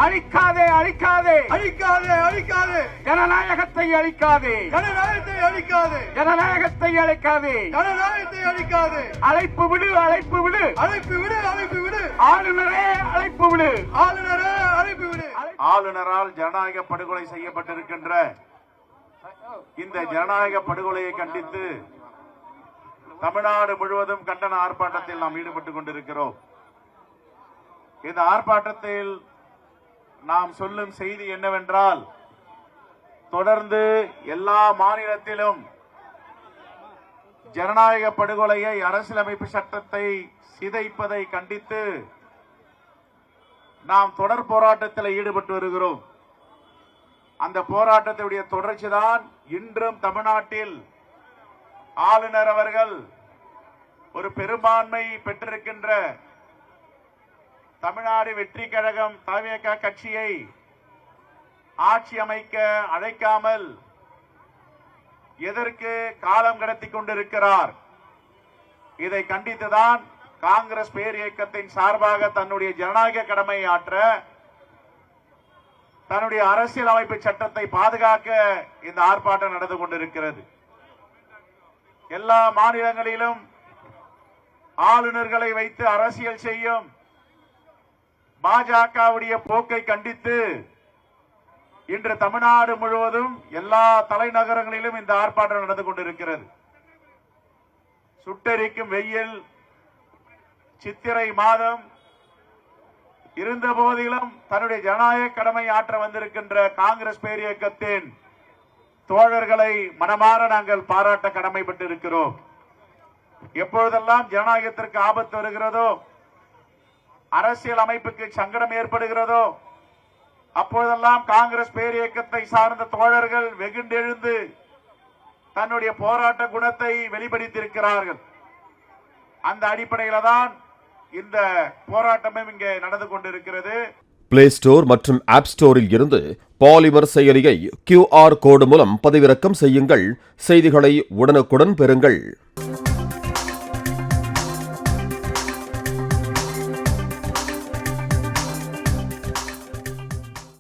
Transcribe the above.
அழிக்காதே அழிக்காதே அழிக்காதே அழிக்காதே ஜனநாயகத்தை அழிக்காதே ஜனநாயகத்தை அழிக்காதே ஜனநாயகத்தை அழிக்காதே ஜனநாயகத்தை அழிக்காதே அழைப்பு விடு அழைப்பு விடு அழைப்பு விடு அழைப்பு விடு ஆளுநரே அழைப்பு விடு ஆளுநரே அழைப்பு விடு. ஆளுநரால் ஜனநாயக படுகொலை செய்யப்பட்டிருக்கின்ற இந்த ஜனநாயக படுகொலையை கண்டித்து தமிழ்நாடு முழுவதும் கண்டன ஆர்ப்பாட்டத்தில் நாம் ஈடுபட்டுக் கொண்டிருக்கிறோம். இந்த ஆர்ப்பாட்டத்தில் நாம் சொல்லும் செய்தி என்னவென்றால், தொடர்ந்து எல்லா மாநிலத்திலும் ஜனநாயக படுகொலையை, அரசியலமைப்பு சட்டத்தை சிதைப்பதை கண்டித்து நாம் தொடர் போராட்டத்தில் ஈடுபட்டு வருகிறோம். அந்த போராட்டத்தினுடைய தொடர்ச்சிதான் இன்றும் தமிழ்நாட்டில் ஆளுநர் அவர்கள் ஒரு பெரும்பான்மை பெற்றிருக்கின்ற தமிழ்நாடு வெற்றி கழகம் தவிக கட்சியை ஆட்சி அமைக்க அழைக்காமல் எதற்கு காலம் கடத்தி கொண்டிருக்கிறார். இதை கண்டித்துதான் காங்கிரஸ் பேர் இயக்கத்தின் சார்பாக தன்னுடைய ஜனநாயக கடமையை ஆற்ற, தன்னுடைய அரசியல் அமைப்பு சட்டத்தை பாதுகாக்க இந்த ஆர்ப்பாட்டம் நடந்து கொண்டிருக்கிறது. எல்லா மாநிலங்களிலும் ஆளுநர்களை வைத்து அரசியல் செய்யும் பாஜகவுடைய போக்கை கண்டித்து இன்று தமிழ்நாடு முழுவதும் எல்லா தலைநகரங்களிலும் இந்த ஆர்ப்பாட்டம் நடந்து கொண்டிருக்கிறது. சுட்டெரிக்கும் வெயில், சித்திரை மாதம் இருந்த போதிலும் தன்னுடைய ஜனநாயக கடமை ஆற்ற வந்திருக்கின்ற காங்கிரஸ் பேர் இயக்கத்தின் தோழர்களை மனமாற நாங்கள் பாராட்ட கடமைப்பட்டிருக்கிறோம். எப்பொழுதெல்லாம் ஜனநாயகத்திற்கு ஆபத்து வருகிறதோ, அரசியல் அமைப்புக்கு சங்கடம் ஏற்படுகிறதோ, அப்போதெல்லாம் காங்கிரஸ் பேர் இயக்கத்தை சார்ந்த தோழர்கள் வெகுண்டெழுந்து தன்னுடைய போராட்ட குணத்தை வெளிப்படுத்தியிருக்கிறார்கள். அந்த அடிப்படையில தான் இந்த போராட்டமும் இங்கே நடந்து கொண்டிருக்கிறது. பிளே ஸ்டோர் மற்றும் ஆப் ஸ்டோரில் இருந்து பாலிமர் செயலியை QR கோடு மூலம் பதிவிறக்கம் செய்யுங்கள். செய்திகளை உடனுக்குடன் பெறுங்கள்.